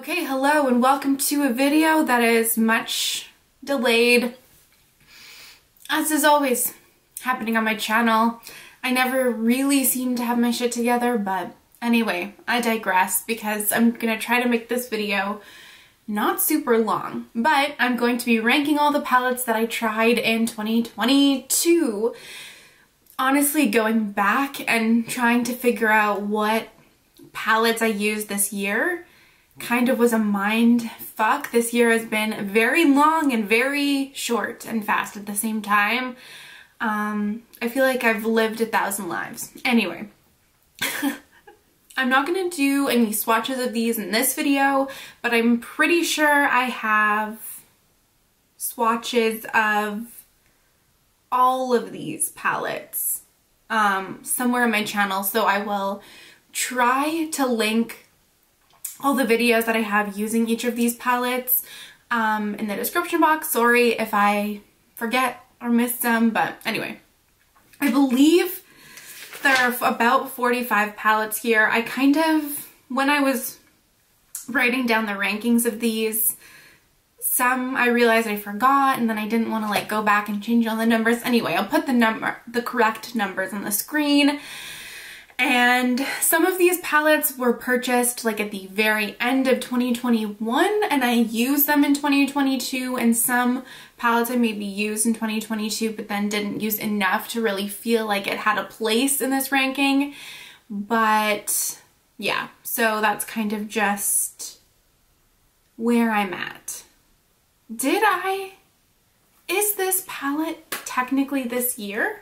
Okay, hello and welcome to a video that is much delayed, as is always happening on my channel. I never really seem to have my shit together, but anyway, I digress because I'm gonna try to make this video not super long, but I'm going to be ranking all the palettes that I tried in 2022. Honestly, going back and trying to figure out what palettes I used this year kind of was a mind fuck. This year has been very long and very short and fast at the same time. I feel like I've lived 1,000 lives. Anyway, I'm not going to do any swatches of these in this video, but I'm pretty sure I have swatches of all of these palettes somewhere on my channel, so I will try to link all the videos that I have using each of these palettes in the description box. Sorry if I forget or miss some, but anyway, I believe there are about 45 palettes here. I kind of, when I was writing down the rankings of these, some I realized I forgot, and then I didn't want to like go back and change all the numbers. Anyway, I'll put the correct numbers on the screen. And some of these palettes were purchased like at the very end of 2021 and I used them in 2022, and some palettes I maybe used in 2022 but then didn't use enough to really feel like it had a place in this ranking. But yeah, so that's kind of just where I'm at. Is this palette technically this year?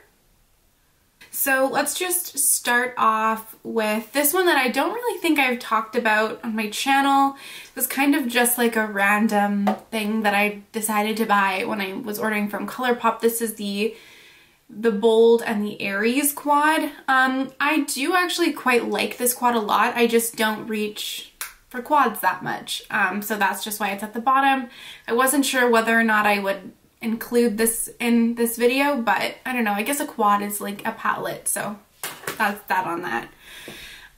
So let's just start off with this one that I don't really think I've talked about on my channel. It was kind of just like a random thing that I decided to buy when I was ordering from ColourPop. This is the Bold and the Aries quad. I do actually quite like this quad a lot. I just don't reach for quads that much. So that's just why it's at the bottom. I wasn't sure whether or not I would include this in this video, but I don't know, I guess a quad is like a palette, so that's that on that.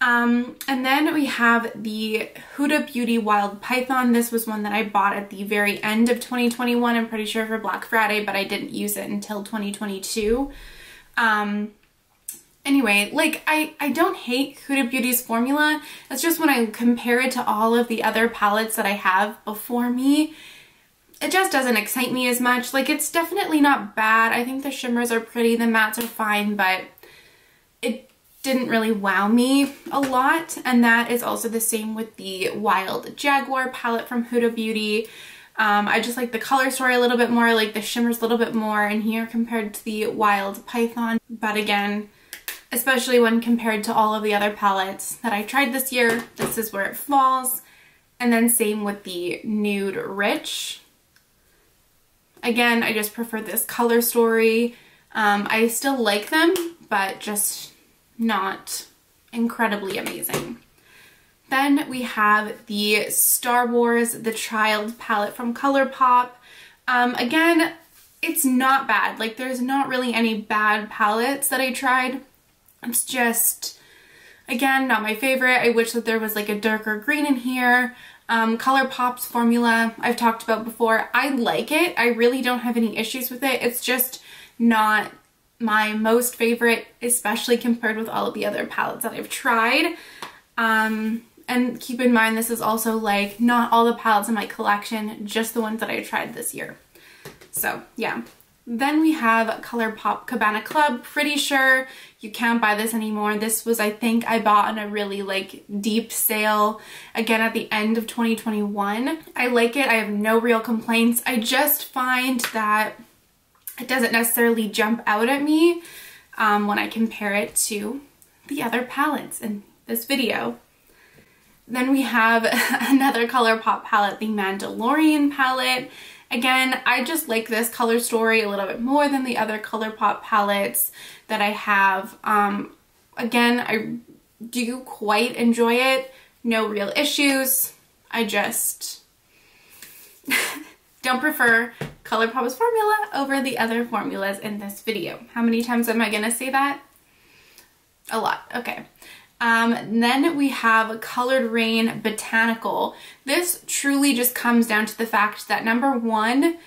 And then we have the Huda Beauty Wild Python. This was one that I bought at the very end of 2021, I'm pretty sure for Black Friday, but I didn't use it until 2022. Anyway, like I don't hate Huda Beauty's formula. It's just when I compare it to all of the other palettes that I have before me, it just doesn't excite me as much. Like, it's definitely not bad. I think the shimmers are pretty, the mattes are fine, but it didn't really wow me a lot. And that is also the same with the Wild Jaguar palette from Huda Beauty. I just like the color story a little bit more, like the shimmers a little bit more in here compared to the Wild Python. But again, especially when compared to all of the other palettes that I tried this year, this is where it falls. And then same with the Nude Rich. Again, I just prefer this color story. I still like them, but just not incredibly amazing. Then we have the Star Wars The Child palette from ColourPop. Again, it's not bad. Like, there's not really any bad palettes that I tried. It's just, again, not my favorite. I wish that there was like a darker green in here. ColourPop's formula I've talked about before. I like it. I really don't have any issues with it. It's just not my most favorite, especially compared with all of the other palettes that I've tried. And keep in mind, this is also like not all the palettes in my collection, just the ones that I tried this year. So yeah. Then we have ColourPop Cabana Club. Pretty sure you can't buy this anymore. This was, I think, I bought on a really like deep sale again at the end of 2021. I like it. I have no real complaints. I just find that it doesn't necessarily jump out at me when I compare it to the other palettes in this video. Then we have another ColourPop palette, the Mandalorian palette. Again, I just like this color story a little bit more than the other ColourPop palettes that I have. Again, I do quite enjoy it. No real issues. I just don't prefer ColourPop's formula over the other formulas in this video. How many times am I gonna say that? A lot. Okay. Then we have Colored Rain Botanical. This truly just comes down to the fact that number one,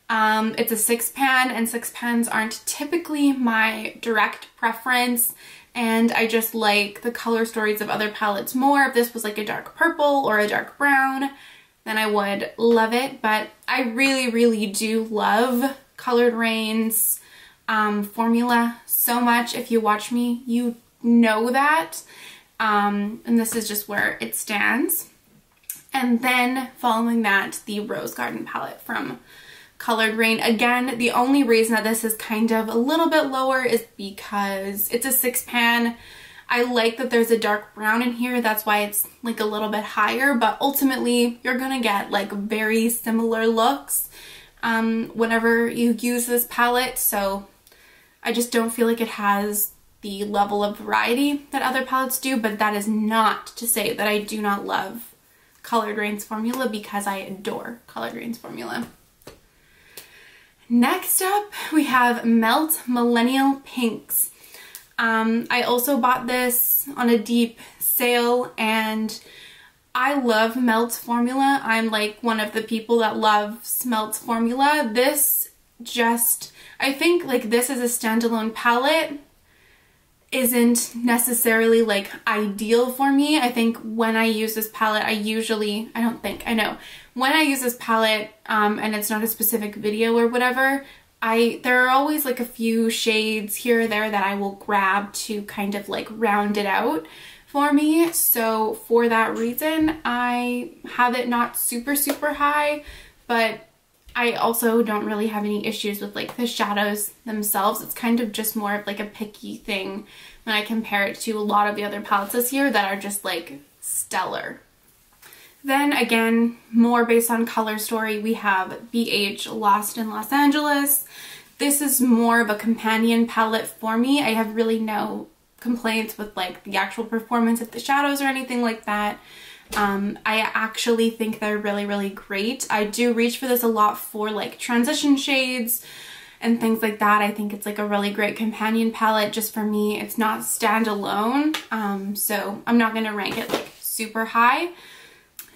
it's a 6-pan, and 6-pans aren't typically my direct preference, and I just like the color stories of other palettes more. If this was like a dark purple or a dark brown, then I would love it, but I really, really do love Colored Rain's formula so much. If you watch me, you know that. And this is just where it stands. And then following that, the Rose Garden palette from Colored Rain. Again, the only reason that this is kind of a little bit lower is because it's a 6-pan. I like that there's a dark brown in here, that's why it's like a little bit higher, but ultimately you're gonna get like very similar looks whenever you use this palette, so I just don't feel like it has the level of variety that other palettes do, but that is not to say that I do not love Colored Rain's formula, because I adore Colored Rain's formula. Next up, we have Melt Millennial Pinks. I also bought this on a deep sale, and I love Melt's formula. I'm like one of the people that loves Melt's formula. This just, I think like this as a standalone palette isn't necessarily like ideal for me. I think when I use this palette, when I use this palette and it's not a specific video or whatever, there are always like a few shades here or there that I will grab to kind of like round it out for me. So for that reason, I have it not super, super high, but I also don't really have any issues with like the shadows themselves. It's kind of just more of like a picky thing when I compare it to a lot of the other palettes this year that are just like stellar. Then again, more based on color story, we have BH Lost in Los Angeles. This is more of a companion palette for me. I have really no complaints with like the actual performance of the shadows or anything like that. I actually think they're really, really great. I do reach for this a lot for like transition shades and things like that. I think it's like a really great companion palette. Just for me, it's not standalone, so I'm not gonna rank it like super high.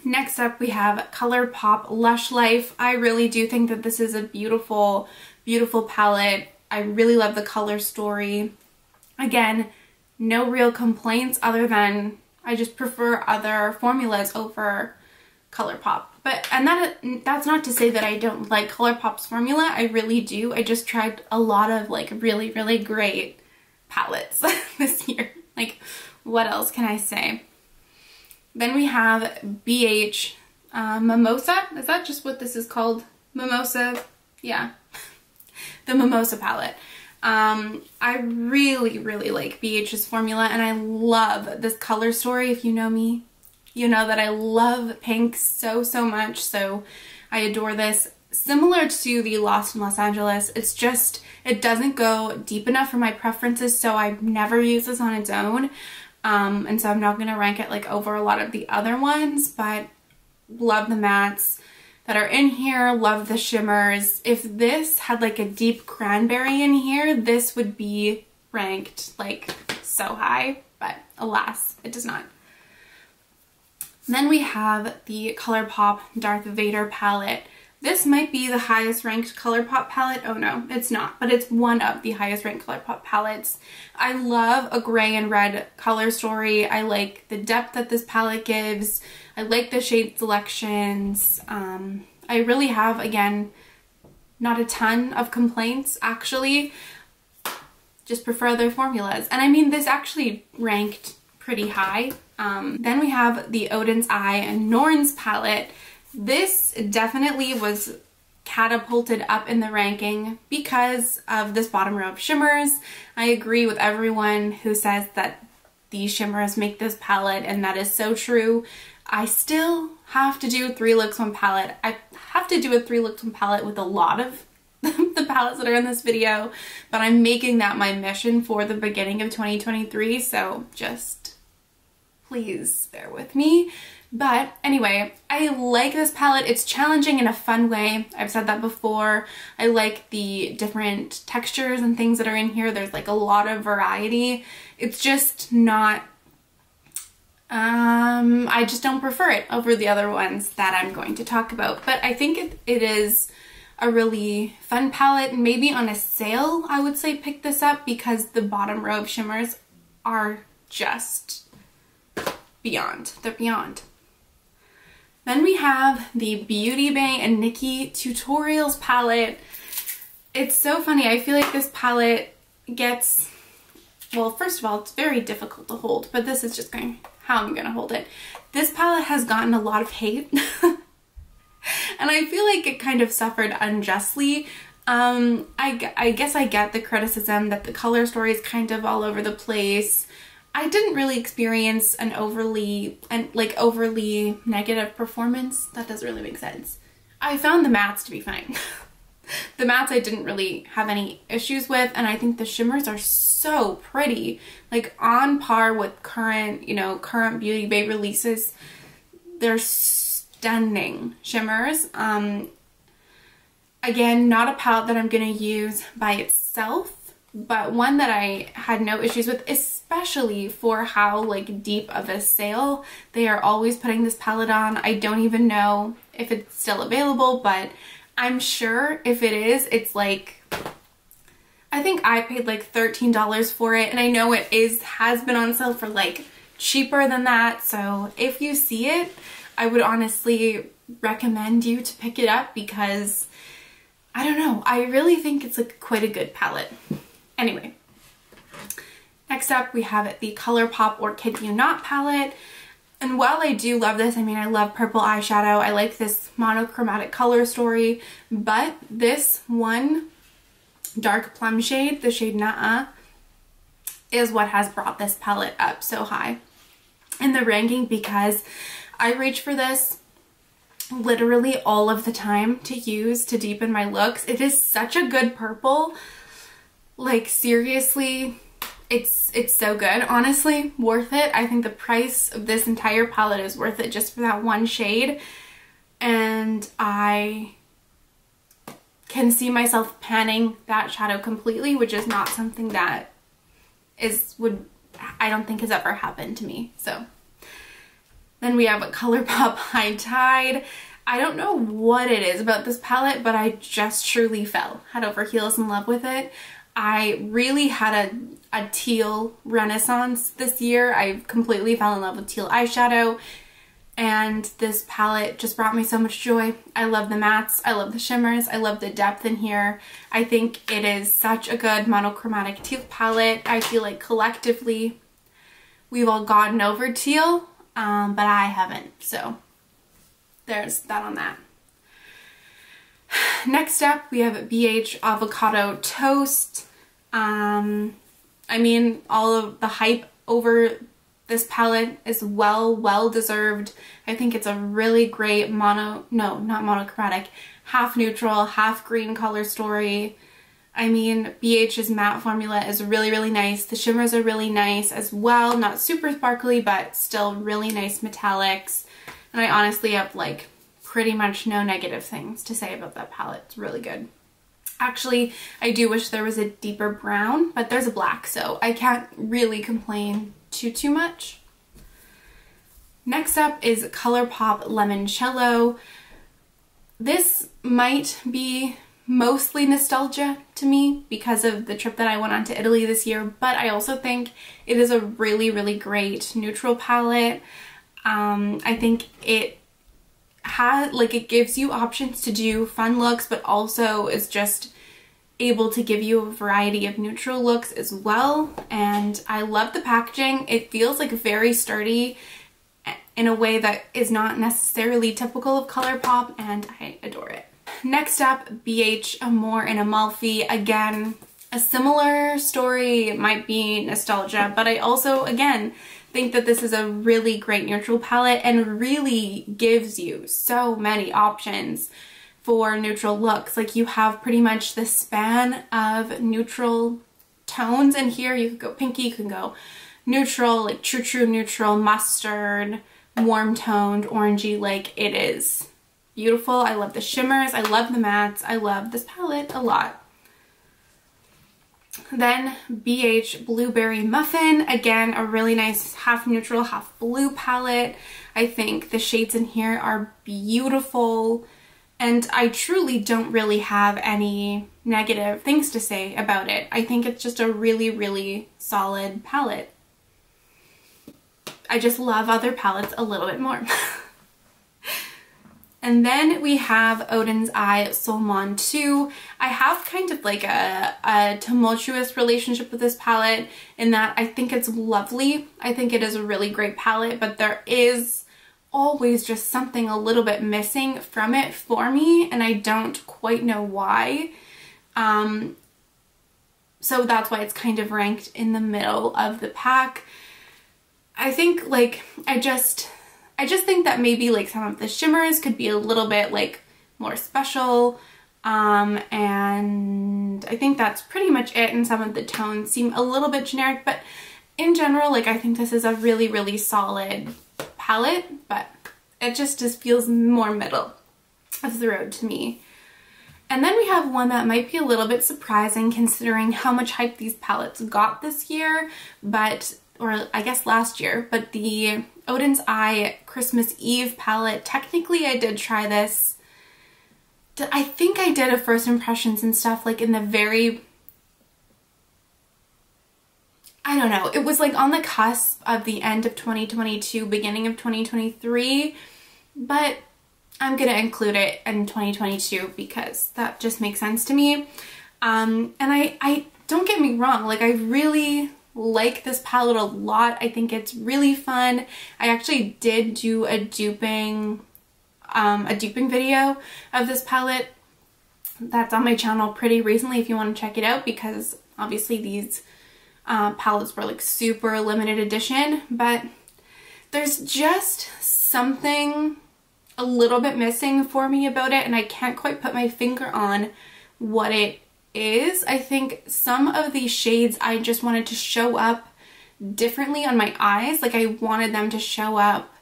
Next up, we have ColourPop Lush Life. I really do think that this is a beautiful, beautiful palette. I really love the color story. Again, no real complaints other than I just prefer other formulas over ColourPop. And that's not to say that I don't like ColourPop's formula. I really do. I just tried a lot of like really, really great palettes this year. Like, what else can I say? Then we have BH Mimosa. Is that just what this is called? Mimosa? Yeah. The Mimosa palette. I really, really like BH's formula, and I love this color story. If you know me, you know that I love pink so, so much, so I adore this. Similar to the Lost in Los Angeles, it's just, it doesn't go deep enough for my preferences, so I've never used this on its own, and so I'm not going to rank it like over a lot of the other ones, but love the mattes that are in here, love the shimmers. If this had like a deep cranberry in here, this would be ranked like so high, but alas, it does not. Then we have the ColourPop Darth Vader palette. This might be the highest ranked ColourPop palette. Oh no, it's not, but it's one of the highest ranked ColourPop palettes. I love a gray and red color story. I like the depth that this palette gives. I like the shade selections. I really have, again, not a ton of complaints actually. Just prefer their formulas. And I mean, this actually ranked pretty high. Then we have the Odin's Eye and Norns palette. This definitely was catapulted up in the ranking because of this bottom row of shimmers. I agree with everyone who says that these shimmers make this palette, and that is so true. I still have to do a 3 looks 1 palette. I have to do a 3 looks 1 palette with a lot of the palettes that are in this video, but I'm making that my mission for the beginning of 2023, so just please bear with me. But anyway, I like this palette. It's challenging in a fun way. I've said that before. I like the different textures and things that are in here. There's like a lot of variety. It's just not I just don't prefer it over the other ones that I'm going to talk about. But I think it is a really fun palette. Maybe on a sale, I would say pick this up because the bottom row of shimmers are just beyond. They're beyond. Then we have the Beauty Bay and Nikki Tutorials palette. It's so funny. I feel like this palette gets, well, first of all, it's very difficult to hold, but this is just how I'm gonna hold it. This palette has gotten a lot of hate. And I feel like it kind of suffered unjustly. I guess I get the criticism that the color story is kind of all over the place. I didn't really experience an overly negative performance. That doesn't really make sense. I found the mattes to be fine. The mattes I didn't really have any issues with, and I think the shimmers are so pretty. Like on par with current Beauty Bay releases. They're stunning shimmers. Again, not a palette that I'm gonna use by itself, but one that I had no issues with, especially for how like deep of a sale they are always putting this palette on. I don't even know if it's still available, but I'm sure if it is, it's like, I think I paid like $13 for it, and I know it has been on sale for like cheaper than that. So if you see it, I would honestly recommend you to pick it up because, I don't know, I really think it's like quite a good palette. Anyway, next up we have the ColourPop or Kid You Not palette. And while I do love this, I mean, I love purple eyeshadow, I like this monochromatic color story, but this one dark plum shade, the shade Nuh-Uh, is what has brought this palette up so high in the ranking because I reach for this literally all of the time to use to deepen my looks. It is such a good purple. Like seriously, it's so good. Honestly, worth it. I think the price of this entire palette is worth it just for that one shade. And I can see myself panning that shadow completely, which is not something that I don't think has ever happened to me. So then we have a ColourPop High Tide. I don't know what it is about this palette, but I just truly fell head over heels in love with it. I really had a teal renaissance this year. I completely fell in love with teal eyeshadow, and this palette just brought me so much joy. I love the mattes, I love the shimmers, I love the depth in here. I think it is such a good monochromatic teal palette. I feel like collectively we've all gotten over teal, but I haven't, so there's that on that. Next up we have BH Avocado Toast. I mean, all of the hype over this palette is well deserved. I think it's a really great not monochromatic, half neutral, half green color story. I mean, BH's matte formula is really nice. The shimmers are really nice as well. Not super sparkly, but still really nice metallics. And I honestly have like pretty much no negative things to say about that palette. It's really good. Actually, I do wish there was a deeper brown, but there's a black, so I can't really complain too much. Next up is ColourPop Limoncello. This might be mostly nostalgia to me because of the trip that I went on to Italy this year, but I also think it is a really great neutral palette. I think it gives you options to do fun looks, but also is just able to give you a variety of neutral looks as well. And I love the packaging. It feels like very sturdy in a way that is not necessarily typical of ColourPop, and I adore it. Next up, BH Amore in Amalfi. Again, a similar story. It might be nostalgia, but I also, again, think that this is a really great neutral palette and really gives you so many options for neutral looks. Like, you have pretty much the span of neutral tones in here. You could go pinky, you can go neutral, like true neutral, mustard, warm toned, orangey. Like, it is beautiful. I love the shimmers, I love the mattes, I love this palette a lot. Then BH Blueberry Muffin, again a really nice half neutral, half blue palette. I think the shades in here are beautiful, and I truly don't really have any negative things to say about it. I think it's just a really, really solid palette. I just love other palettes a little bit more. And then we have Odin's Eye Solmon 2. I have kind of like a tumultuous relationship with this palette in that I think it's lovely. I think it is a really great palette, but there is always just something a little bit missing from it for me, and I don't quite know why. So that's why it's kind of ranked in the middle of the pack. I think like I just think that maybe like some of the shimmers could be a little bit like more special, and I think that's pretty much it, and some of the tones seem a little bit generic, but in general, like I think this is a really, really solid palette, but it just feels more middle of the road to me. And then we have one that might be a little bit surprising considering how much hype these palettes got this year, or I guess last year, but the Odin's Eye Christmas Eve palette. Technically I did try this. I think I did a first impressions and stuff like in the very, I don't know, it was like on the cusp of the end of 2022, beginning of 2023, but I'm gonna include it in 2022 because that just makes sense to me. And I don't get me wrong, like I really like this palette a lot. I think it's really fun. I actually did do a duping video of this palette that's on my channel pretty recently if you want to check it out, because obviously these palettes were like super limited edition, but there's just something a little bit missing for me about it, and I can't quite put my finger on what it is. I think some of these shades I just wanted to show up differently on my eyes. Like I wanted them to show up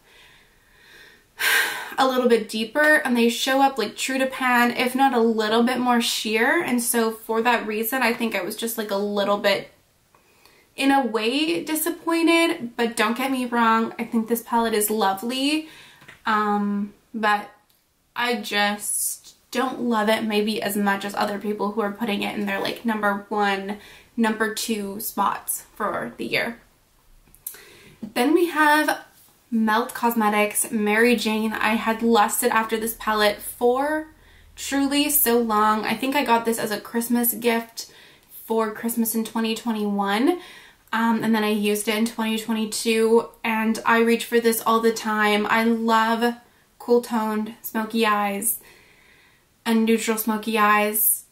a little bit deeper, and they show up like true to pan, if not a little bit more sheer. And so for that reason, I think I was just like a little bit, in a way, disappointed. But don't get me wrong, I think this palette is lovely, but I just don't love it maybe as much as other people who are putting it in their like number 1, number 2 spots for the year. Then we have Melt Cosmetics Mary Jane. I had lusted after this palette for truly so long. I think I got this as a Christmas gift for Christmas in 2021. And then I used it in 2022, and I reach for this all the time. I love cool toned smoky eyes and neutral smoky eyes,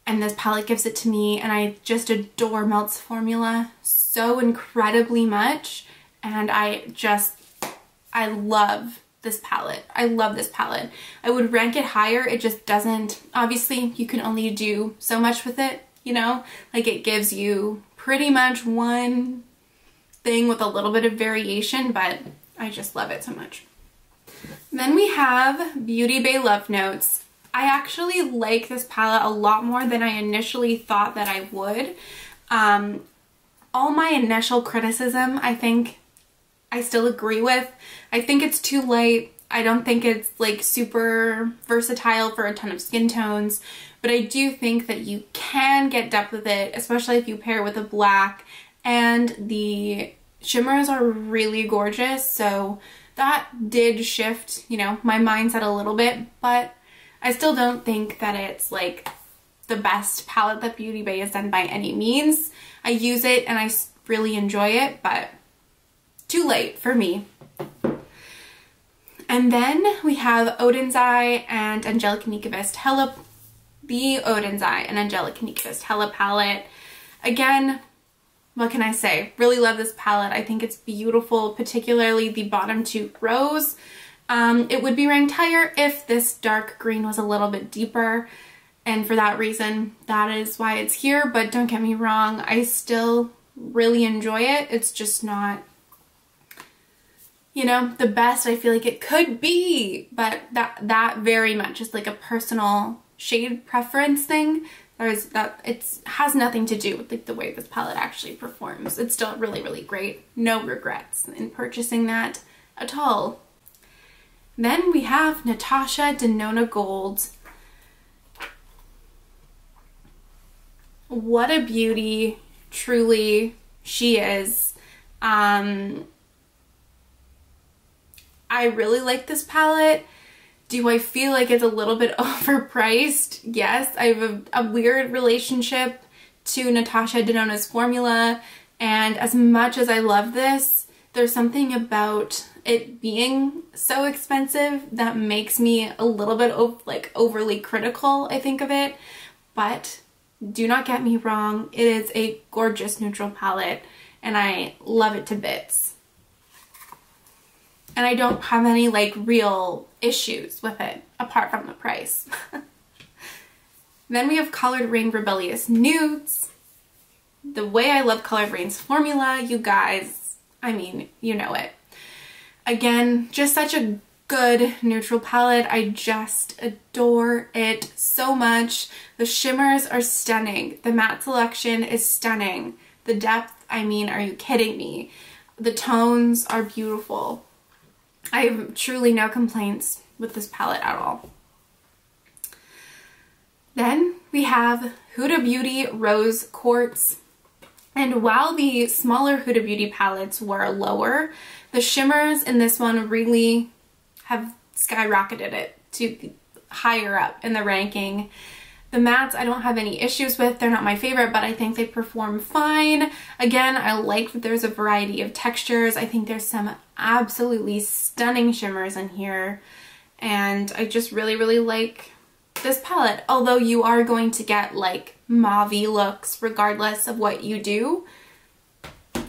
and this palette gives it to me, and I just adore Melt's formula so incredibly much, and I love this palette. I love this palette. I would rank it higher. It just doesn't, obviously you can only do so much with it, you know, like it gives you pretty much one thing with a little bit of variation, but I just love it so much. Then we have Beauty Bay Love Notes. I actually like this palette a lot more than I initially thought that I would. All my initial criticism, I think I still agree with. I think it's too light. I don't think it's like super versatile for a ton of skin tones, but I do think that you can get depth with it, especially if you pair it with a black, and the shimmers are really gorgeous. So that did shift, you know, my mindset a little bit, but I still don't think that it's like the best palette that Beauty Bay has done by any means. I use it and I really enjoy it, but too late for me. And then we have Odin's Eye and Angelica Nyquist Hella, the Odin's Eye and Angelica Nyquist Hella palette. Again, what can I say? Really love this palette. I think it's beautiful, particularly the bottom 2 rows. It would be ranked higher if this dark green was a little bit deeper, and for that reason, that is why it's here. But don't get me wrong, I still really enjoy it. It's just not, you know, the best I feel like it could be, but that very much is like a personal shade preference thing. It has nothing to do with like the way this palette actually performs. It's still really, really great. No regrets in purchasing that at all. Then we have Natasha Denona Gold. What a beauty, truly, she is. I really like this palette. Do I feel like it's a little bit overpriced? Yes, I have a weird relationship to Natasha Denona's formula, and as much as I love this, there's something about it being so expensive that makes me a little bit overly critical, I think, of it. But do not get me wrong, it is a gorgeous neutral palette and I love it to bits. And I don't have any like real issues with it apart from the price. Then we have Colored Rain Rebellious Nudes. The way I love Colored Rain's formula, you guys, I mean, you know it. Again, just such a good neutral palette. I just adore it so much. The shimmers are stunning. The matte selection is stunning. The depth, I mean, are you kidding me? The tones are beautiful. I have truly no complaints with this palette at all. Then we have Huda Beauty Rose Quartz. And while the smaller Huda Beauty palettes were lower, the shimmers in this one really have skyrocketed it to higher up in the ranking. The mattes I don't have any issues with. They're not my favorite, but I think they perform fine. Again, I like that there's a variety of textures. I think there's some absolutely stunning shimmers in here. And I just really, really like this palette. Although you are going to get like mauve-y looks regardless of what you do,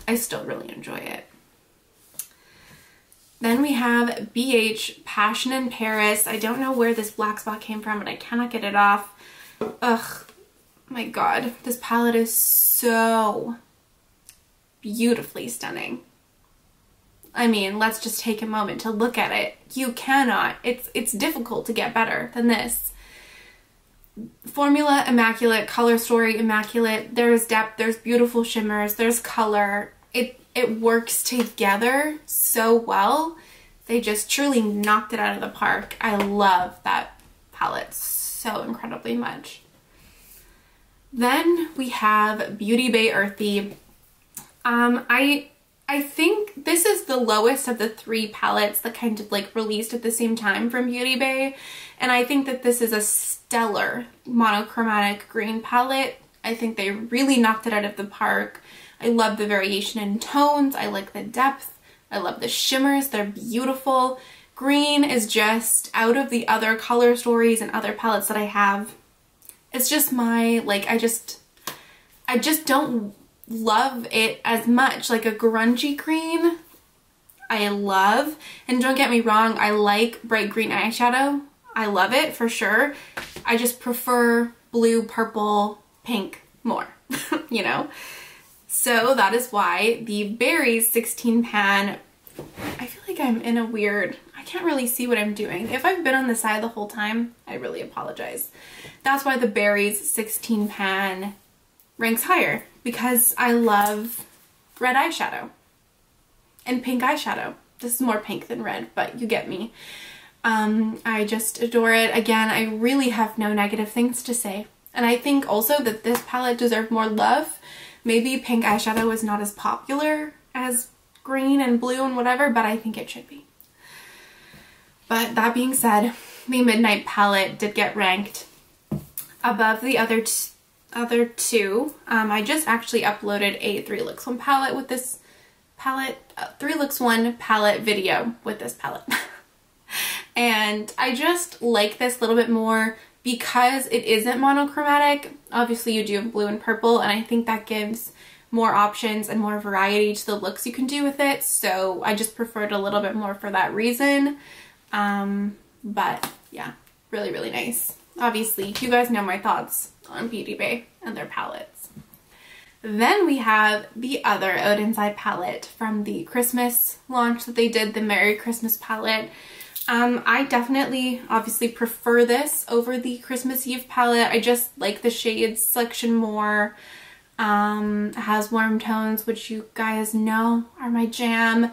I still really enjoy it. Then we have BH Passion in Paris. I don't know where this black spot came from, but I cannot get it off. Ugh, my God, this palette is so beautifully stunning. I mean, let's just take a moment to look at it. You cannot, it's difficult to get better than this. Formula immaculate, color story immaculate. There's depth, there's beautiful shimmers, there's color. It works together so well. They just truly knocked it out of the park. I love that palette so incredibly much. Then we have Beauty Bay Earthy. I think this is the lowest of the three palettes that kind of like released at the same time from Beauty Bay, and I think that this is a stellar monochromatic green palette. I think they really knocked it out of the park. I love the variation in tones. I like the depth. I love the shimmers. They're beautiful. Green is just, out of the other color stories and other palettes that I have, it's just my, like, I just don't love it as much. Like a grungy green, I love. And don't get me wrong, I like bright green eyeshadow. I love it for sure. I just prefer blue, purple, pink more, you know? So that is why the Berries 16 pan, I feel like I'm in a weird, I can't really see what I'm doing. If I've been on the side the whole time, I really apologize. That's why the Berries 16 pan ranks higher, because I love red eyeshadow and pink eyeshadow. This is more pink than red, but you get me. I just adore it. Again, I really have no negative things to say. And I think also that this palette deserved more love. Maybe pink eyeshadow was not as popular as green and blue and whatever, but I think it should be. But that being said, the Midnight palette did get ranked above the other two. I just actually uploaded a 3 Looks 1 palette with this palette, 3 Looks 1 palette video with this palette. And I just like this a little bit more because it isn't monochromatic. Obviously you do have blue and purple, and I think that gives more options and more variety to the looks you can do with it. So I just preferred a little bit more for that reason. But yeah, really, really nice. Obviously, you guys know my thoughts on Beauty Bay and their palettes. Then we have the other Ode Inside palette from the Christmas launch that they did, the Merry Christmas palette. I definitely obviously prefer this over the Christmas Eve palette. I just like the shades selection more. It has warm tones, which you guys know are my jam.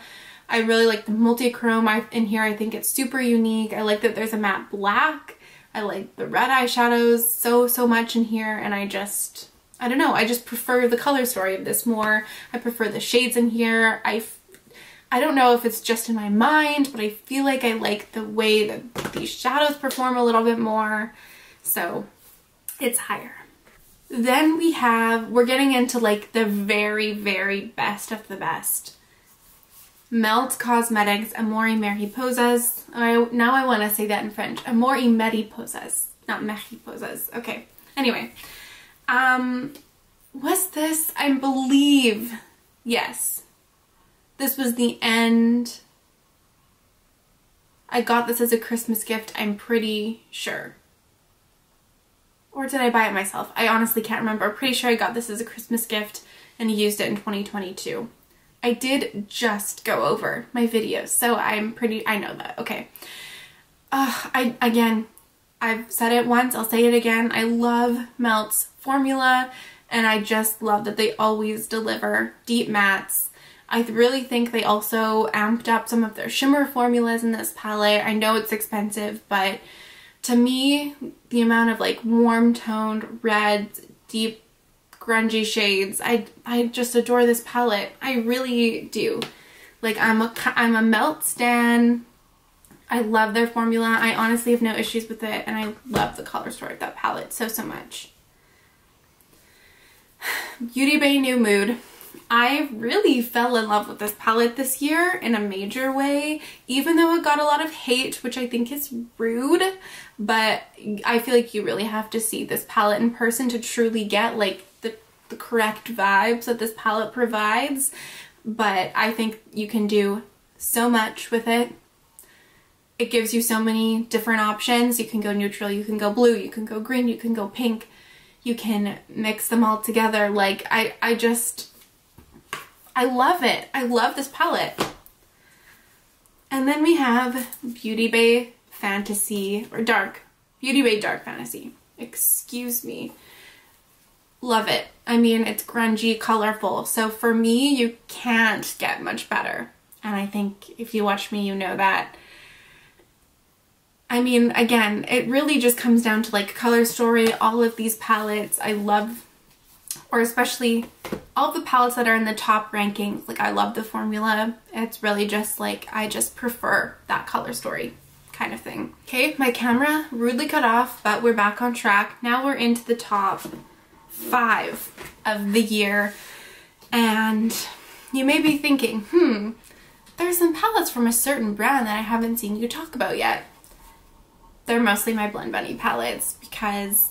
I really like the multi-chrome in here. I think it's super unique. I like that there's a matte black. I like the red eyeshadows so much in here, and I don't know, I just prefer the color story of this more. I prefer the shades in here. I don't know if it's just in my mind, but I feel like I like the way that these shadows perform a little bit more, so it's higher. Then we're getting into like the very, very best of the best. Melt Cosmetics Amore Mariposas. Now I want to say that in French. Amore Mariposas, not Mariposas. Okay. Anyway, was this? I believe, yes. This was the end. I got this as a Christmas gift, I'm pretty sure. Or did I buy it myself? I honestly can't remember. I'm pretty sure I got this as a Christmas gift and used it in 2022. I did just go over my videos, so I know that. Okay. I've said it once, I'll say it again. I love Melt's formula, and I just love that they always deliver deep mattes. I really think they also amped up some of their shimmer formulas in this palette. I know it's expensive, but to me, the amount of like warm toned reds, deep grungy shades, I just adore this palette. I really do. Like I'm a Melt stan. I love their formula. I honestly have no issues with it, and I love the color story of that palette so much. Beauty Bay New Mood. I really fell in love with this palette this year in a major way, even though it got a lot of hate, which I think is rude, but I feel like you really have to see this palette in person to truly get like the correct vibes that this palette provides. But I think you can do so much with it. It gives you so many different options. You can go neutral, you can go blue, you can go green, you can go pink, you can mix them all together. Like I love it. I love this palette. And then we have Beauty Bay Fantasy, or Beauty Bay Dark Fantasy. Excuse me. Love it. I mean, it's grungy, colorful. So for me, you can't get much better. And I think if you watch me, you know that. I mean, again, it really just comes down to like color story. All of these palettes I love, or especially all of the palettes that are in the top rankings. Like I love the formula. It's really just like, I just prefer that color story kind of thing. Okay, my camera rudely cut off, but we're back on track. Now we're into the top 5 of the year. And you may be thinking, there's some palettes from a certain brand that I haven't seen you talk about yet. They're mostly my Blend Bunny palettes, because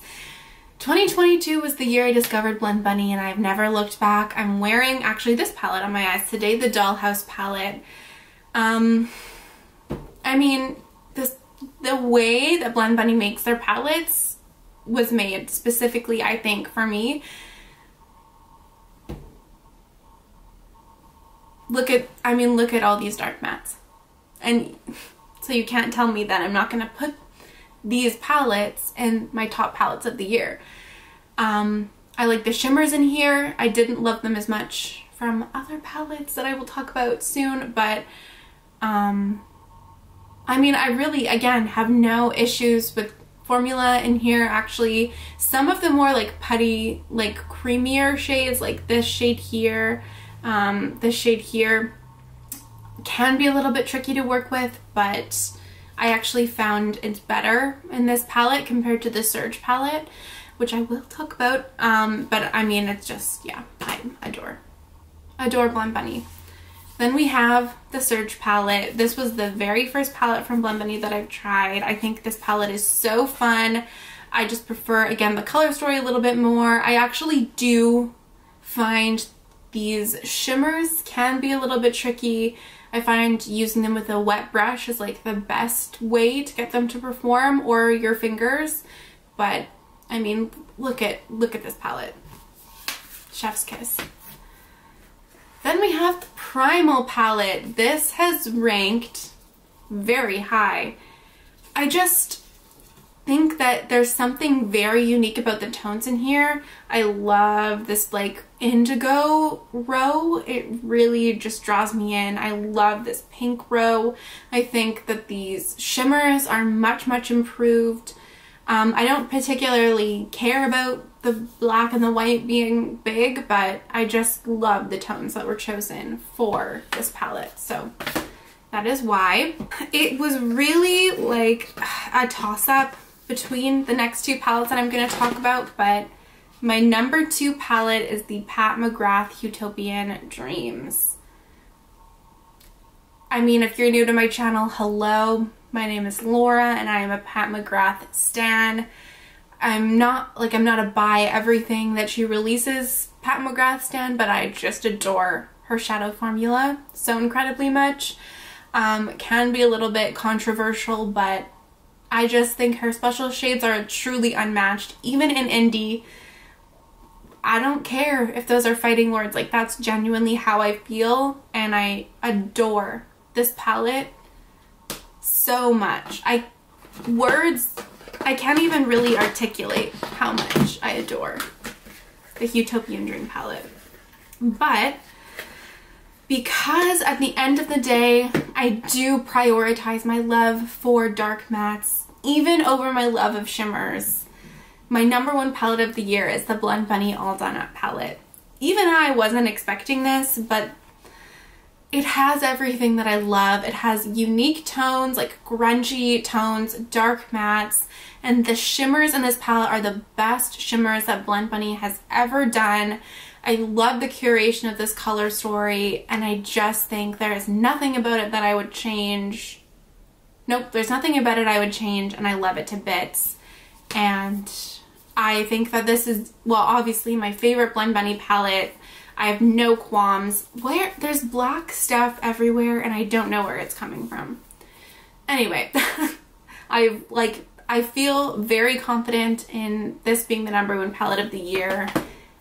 2022 was the year I discovered Blend Bunny, and I've never looked back. I'm wearing actually this palette on my eyes today, the Dollhouse palette. I mean, the way that Blend Bunny makes their palettes was made specifically, I think, for me. Look at all these dark mattes. And so you can't tell me that I'm not going to put these palettes in my top palettes of the year. I like the shimmers in here. I didn't love them as much from other palettes that I will talk about soon, but I mean, I really, again, have no issues with formula in here. Actually, some of the more like putty, like creamier shades, like this shade here, can be a little bit tricky to work with, but I actually found it's better in this palette compared to the Surge palette, which I will talk about. But I mean, it's just, yeah, I adore Blend Bunny. Then we have the Surge palette. This was the very first palette from Blend Bunny that I've tried. I think this palette is so fun. I just prefer, again, the color story a little bit more. I actually do find these shimmers can be a little bit tricky. I find using them with a wet brush is like the best way to get them to perform, or your fingers. But I mean, look at this palette. Chef's kiss. Then we have the Primal palette. This has ranked very high. I just think that there's something very unique about the tones in here. I love this like indigo row. It really just draws me in. I love this pink row. I think that these shimmers are much improved. I don't particularly care about the black and the white being big, but I just love the tones that were chosen for this palette. So that is why. It was really like a toss-up between the next two palettes that I'm going to talk about, but my number 2 palette is the Pat McGrath Utopian Dreams. I mean, if you're new to my channel, hello, my name is Laura and I am a Pat McGrath stan. I'm not a buy everything that she releases Pat McGrath stan, but I just adore her shadow formula so incredibly much. Can be a little bit controversial, but I just think her special shades are truly unmatched. Even in indie, I don't care if those are fighting words. Like, that's genuinely how I feel, and I adore this palette so much. I can't even really articulate how much I adore the Utopian Dream palette. But because at the end of the day, I do prioritize my love for dark mattes, even over my love of shimmers, my number 1 palette of the year is the Blend Bunny All Done Up palette. Even I wasn't expecting this, but it has everything that I love. It has unique tones, like grungy tones, dark mattes, and the shimmers in this palette are the best shimmers that Blend Bunny has ever done. I love the curation of this color story, and I just think there is nothing about it that I would change. Nope, there's nothing about it I would change, and I love it to bits. And I think that this is, well, obviously my favorite Blend Bunny palette. I have no qualms. There's black stuff everywhere, and I don't know where it's coming from. Anyway, I feel very confident in this being the number 1 palette of the year.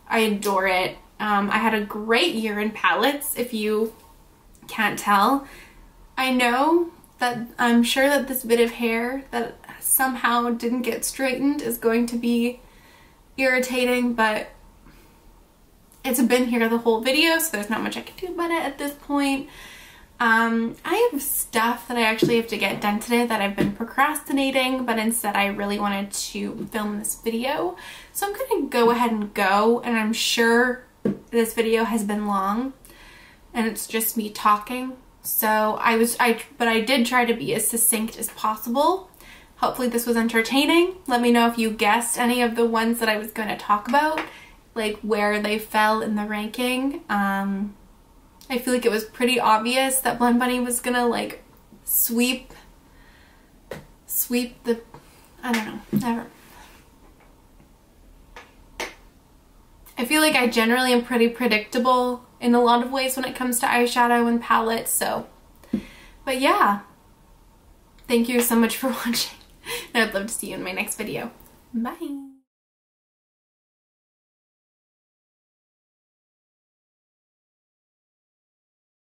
I adore it. I had a great year in palettes, if you can't tell. I know that I'm sure that this bit of hair that somehow didn't get straightened is going to be irritating, but it's been here the whole video, so there's not much I can do about it at this point. I have stuff that I actually have to get done today that I've been procrastinating, but instead I really wanted to film this video. So I'm going to go ahead and go, and I'm sure this video has been long and it's just me talking. So but I did try to be as succinct as possible. Hopefully this was entertaining. Let me know if you guessed any of the ones that I was going to talk about, like where they fell in the ranking. I feel like it was pretty obvious that Blend Bunny was gonna like sweep the, I don't know, never. I feel like I generally am pretty predictable in a lot of ways when it comes to eyeshadow and palettes, so, but yeah. Thank you so much for watching, and I'd love to see you in my next video. Bye!